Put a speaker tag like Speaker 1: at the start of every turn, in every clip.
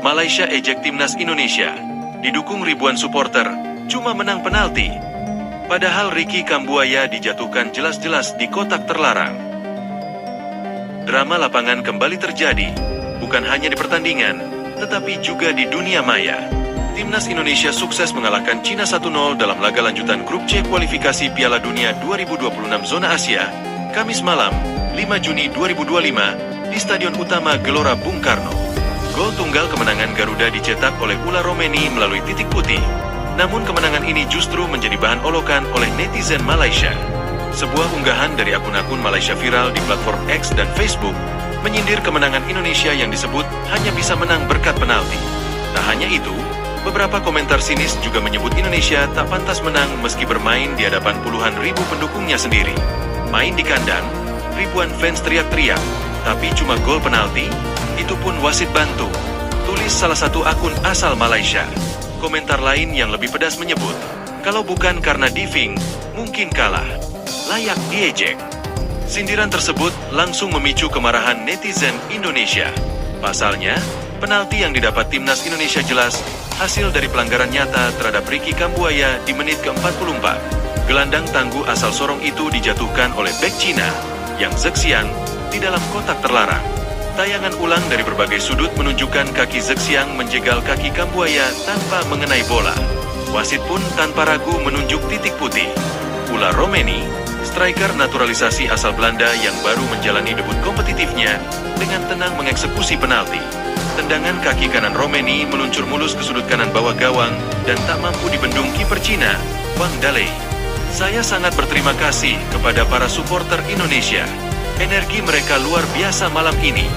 Speaker 1: Malaysia ejek timnas Indonesia. Didukung ribuan supporter, cuma menang penalti. Padahal Ricky Kambuaya dijatuhkan jelas-jelas di kotak terlarang. Drama lapangan kembali terjadi, bukan hanya di pertandingan, tetapi juga di dunia maya. Timnas Indonesia sukses mengalahkan Cina 1-0 dalam laga lanjutan grup C kualifikasi Piala Dunia 2026 zona Asia, Kamis malam, 5 Juni 2025, di Stadion Utama Gelora Bung Karno. Gol tunggal kemenangan Garuda dicetak oleh Ula Romeni melalui titik putih. Namun kemenangan ini justru menjadi bahan olokan oleh netizen Malaysia. Sebuah unggahan dari akun-akun Malaysia viral di platform X dan Facebook menyindir kemenangan Indonesia yang disebut hanya bisa menang berkat penalti. Tak hanya itu, beberapa komentar sinis juga menyebut Indonesia tak pantas menang meski bermain di hadapan puluhan ribu pendukungnya sendiri. Main di kandang, ribuan fans teriak-teriak, tapi cuma gol penalti? Itu pun wasit bantu, tulis salah satu akun asal Malaysia. Komentar lain yang lebih pedas menyebut, kalau bukan karena diving, mungkin kalah. Layak diejek. Sindiran tersebut langsung memicu kemarahan netizen Indonesia. Pasalnya, penalti yang didapat timnas Indonesia jelas hasil dari pelanggaran nyata terhadap Ricky Kambuaya di menit ke-44. Gelandang tangguh asal Sorong itu dijatuhkan oleh bek Cina, Yang Zexiang, di dalam kotak terlarang. Tayangan ulang dari berbagai sudut menunjukkan kaki Zexiang menjegal kaki Kambuaya tanpa mengenai bola. Wasit pun tanpa ragu menunjuk titik putih. Ula Romeni, striker naturalisasi asal Belanda yang baru menjalani debut kompetitifnya, dengan tenang mengeksekusi penalti. Tendangan kaki kanan Romeni meluncur mulus ke sudut kanan bawah gawang dan tak mampu dibendung kiper Cina, Wang Dalei. Saya sangat berterima kasih kepada para supporter Indonesia. Energi mereka luar biasa malam ini.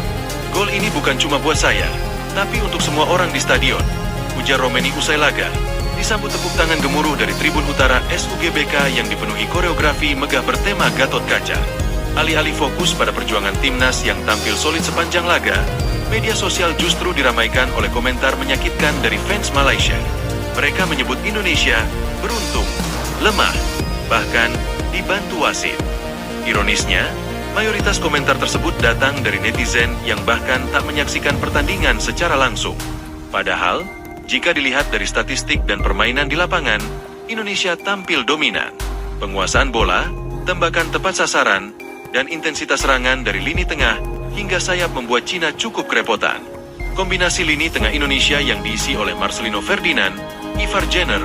Speaker 1: Gol ini bukan cuma buat saya, tapi untuk semua orang di stadion, ujar Romeni usai laga. Disambut tepuk tangan gemuruh dari tribun utara SUGBK yang dipenuhi koreografi megah bertema Gatot Kaca. Alih-alih fokus pada perjuangan timnas yang tampil solid sepanjang laga, media sosial justru diramaikan oleh komentar menyakitkan dari fans Malaysia. Mereka menyebut Indonesia beruntung, lemah, bahkan dibantu wasit. Ironisnya, mayoritas komentar tersebut datang dari netizen yang bahkan tak menyaksikan pertandingan secara langsung. Padahal, jika dilihat dari statistik dan permainan di lapangan, Indonesia tampil dominan. Penguasaan bola, tembakan tepat sasaran, dan intensitas serangan dari lini tengah hingga sayap membuat Cina cukup kerepotan. Kombinasi lini tengah Indonesia yang diisi oleh Marcelino Ferdinand, Ivar Jenner,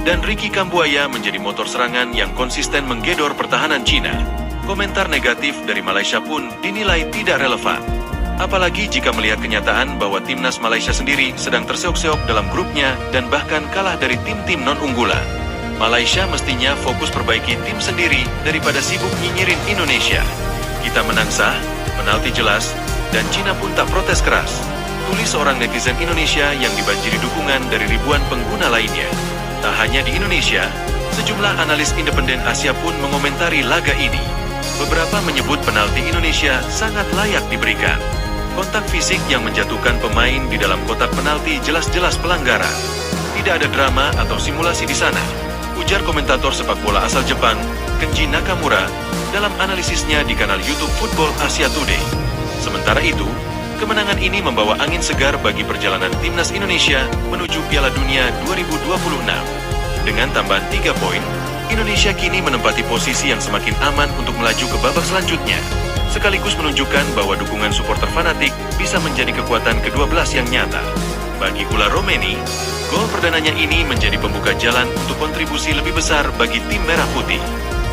Speaker 1: dan Ricky Kambuaya menjadi motor serangan yang konsisten menggedor pertahanan Cina. Komentar negatif dari Malaysia pun dinilai tidak relevan. Apalagi jika melihat kenyataan bahwa timnas Malaysia sendiri sedang terseok-seok dalam grupnya dan bahkan kalah dari tim-tim non-unggulan. Malaysia mestinya fokus perbaiki tim sendiri daripada sibuk nyinyirin Indonesia. Kita menang sah, penalti jelas, dan Cina pun tak protes keras, tulis seorang netizen Indonesia yang dibanjiri dukungan dari ribuan pengguna lainnya. Tak hanya di Indonesia, sejumlah analis independen Asia pun mengomentari laga ini. Beberapa menyebut penalti Indonesia sangat layak diberikan. Kontak fisik yang menjatuhkan pemain di dalam kotak penalti jelas-jelas pelanggaran. Tidak ada drama atau simulasi di sana, ujar komentator sepak bola asal Jepang, Kenji Nakamura, dalam analisisnya di kanal YouTube Football Asia Today. Sementara itu, kemenangan ini membawa angin segar bagi perjalanan timnas Indonesia menuju Piala Dunia 2026. Dengan tambahan 3 poin, Indonesia kini menempati posisi yang semakin aman untuk melaju ke babak selanjutnya, sekaligus menunjukkan bahwa dukungan supporter fanatik bisa menjadi kekuatan ke-12 yang nyata. Bagi Ula Romeni, gol perdananya ini menjadi pembuka jalan untuk kontribusi lebih besar bagi tim Merah Putih.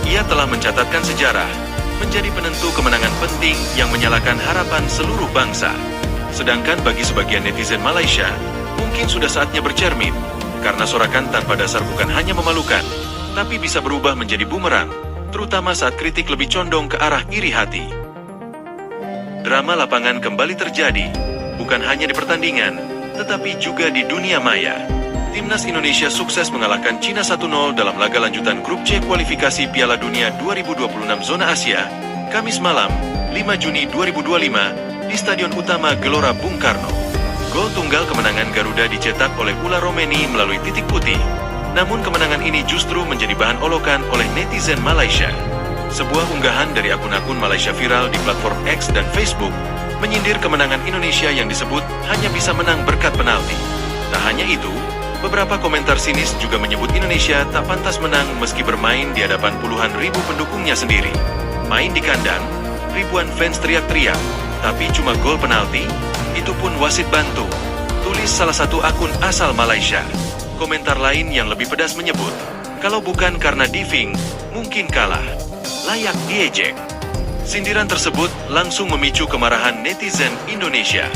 Speaker 1: Ia telah mencatatkan sejarah, menjadi penentu kemenangan penting yang menyalakan harapan seluruh bangsa. Sedangkan bagi sebagian netizen Malaysia, mungkin sudah saatnya bercermin, karena sorakan tanpa dasar bukan hanya memalukan, tapi bisa berubah menjadi bumerang, terutama saat kritik lebih condong ke arah iri hati. Drama lapangan kembali terjadi, bukan hanya di pertandingan, tetapi juga di dunia maya. Timnas Indonesia sukses mengalahkan Cina 1-0 dalam laga lanjutan grup C kualifikasi Piala Dunia 2026 zona Asia, Kamis malam, 5 Juni 2025, di Stadion Utama Gelora Bung Karno. Gol tunggal kemenangan Garuda dicetak oleh Ula Romeni melalui titik putih. Namun kemenangan ini justru menjadi bahan olokan oleh netizen Malaysia. Sebuah unggahan dari akun-akun Malaysia viral di platform X dan Facebook menyindir kemenangan Indonesia yang disebut hanya bisa menang berkat penalti. Tak hanya itu, beberapa komentar sinis juga menyebut Indonesia tak pantas menang meski bermain di hadapan puluhan ribu pendukungnya sendiri. Main di kandang, ribuan fans teriak-teriak, tapi cuma gol penalti, itu pun wasit bantu. Tulis salah satu akun asal Malaysia. Komentar lain yang lebih pedas menyebut, kalau bukan karena diving, mungkin kalah. Layak diejek. Sindiran tersebut langsung memicu kemarahan netizen Indonesia.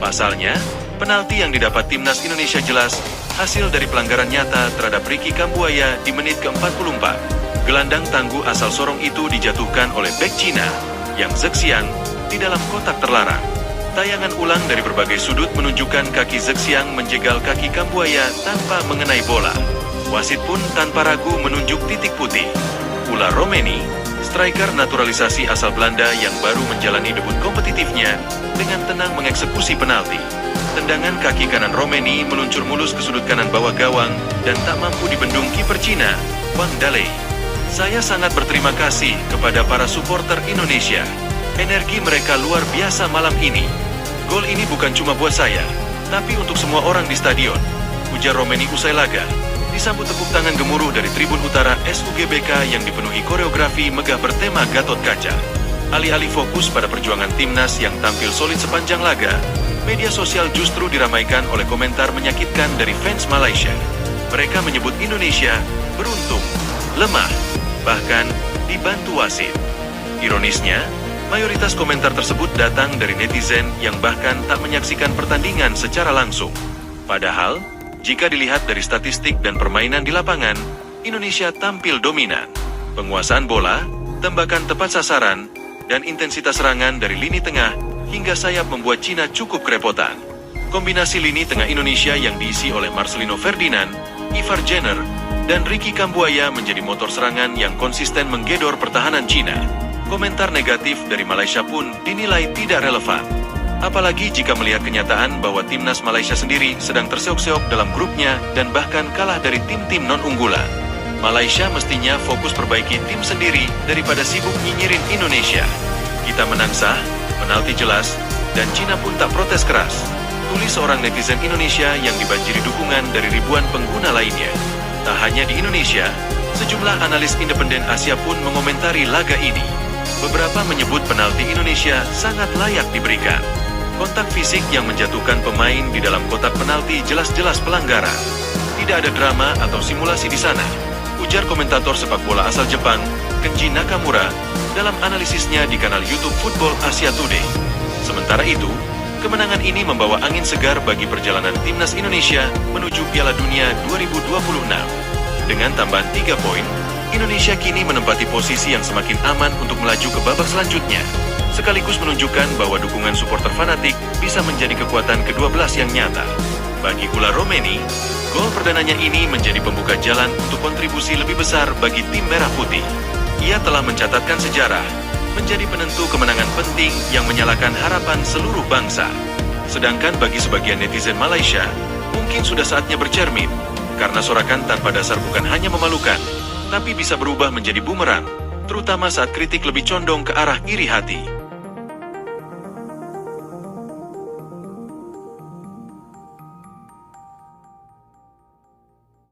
Speaker 1: Pasalnya, penalti yang didapat timnas Indonesia jelas hasil dari pelanggaran nyata terhadap Ricky Kambuaya di menit ke-44. Gelandang tangguh asal Sorong itu dijatuhkan oleh bek Cina, Yang Zexiang, di dalam kotak terlarang. Tayangan ulang dari berbagai sudut menunjukkan kaki Zexiang menjegal kaki Kambuaya tanpa mengenai bola. Wasit pun tanpa ragu menunjuk titik putih. Ula Romeni, striker naturalisasi asal Belanda yang baru menjalani debut kompetitifnya, dengan tenang mengeksekusi penalti. Tendangan kaki kanan Romeni meluncur mulus ke sudut kanan bawah gawang dan tak mampu dibendung kiper Cina, Wang Dalei. Saya sangat berterima kasih kepada para supporter Indonesia. Energi mereka luar biasa malam ini. Gol ini bukan cuma buat saya, tapi untuk semua orang di stadion, ujar Romeni usai laga. Disambut tepuk tangan gemuruh dari tribun utara SUGBK yang dipenuhi koreografi megah bertema Gatot Kaca. Alih-alih fokus pada perjuangan timnas yang tampil solid sepanjang laga, media sosial justru diramaikan oleh komentar menyakitkan dari fans Malaysia. Mereka menyebut Indonesia beruntung, lemah, bahkan dibantu wasit. Ironisnya, mayoritas komentar tersebut datang dari netizen yang bahkan tak menyaksikan pertandingan secara langsung. Padahal, jika dilihat dari statistik dan permainan di lapangan, Indonesia tampil dominan. Penguasaan bola, tembakan tepat sasaran, dan intensitas serangan dari lini tengah hingga sayap membuat Cina cukup kerepotan. Kombinasi lini tengah Indonesia yang diisi oleh Marcelino Ferdinand, Ivar Jenner, dan Ricky Kambuaya menjadi motor serangan yang konsisten menggedor pertahanan Cina. Komentar negatif dari Malaysia pun dinilai tidak relevan. Apalagi jika melihat kenyataan bahwa timnas Malaysia sendiri sedang terseok-seok dalam grupnya dan bahkan kalah dari tim-tim non-unggulan. Malaysia mestinya fokus perbaiki tim sendiri daripada sibuk nyinyirin Indonesia. Kita menang sah, penalti jelas, dan Cina pun tak protes keras. Tulis seorang netizen Indonesia yang dibanjiri dukungan dari ribuan pengguna lainnya. Tak hanya di Indonesia, sejumlah analis independen Asia pun mengomentari laga ini. Beberapa menyebut penalti Indonesia sangat layak diberikan. Kontak fisik yang menjatuhkan pemain di dalam kotak penalti jelas-jelas pelanggaran. Tidak ada drama atau simulasi di sana, ujar komentator sepak bola asal Jepang, Kenji Nakamura, dalam analisisnya di kanal YouTube Football Asia Today. Sementara itu, kemenangan ini membawa angin segar bagi perjalanan timnas Indonesia menuju Piala Dunia 2026. Dengan tambahan 3 poin, Indonesia kini menempati posisi yang semakin aman untuk melaju ke babak selanjutnya, sekaligus menunjukkan bahwa dukungan supporter fanatik bisa menjadi kekuatan ke-12 yang nyata. Bagi Ula Romeni, gol perdananya ini menjadi pembuka jalan untuk kontribusi lebih besar bagi tim Merah Putih. Ia telah mencatatkan sejarah, menjadi penentu kemenangan penting yang menyalakan harapan seluruh bangsa. Sedangkan bagi sebagian netizen Malaysia, mungkin sudah saatnya bercermin, karena sorakan tanpa dasar bukan hanya memalukan, tapi bisa berubah menjadi bumerang, terutama saat kritik lebih condong ke arah iri hati.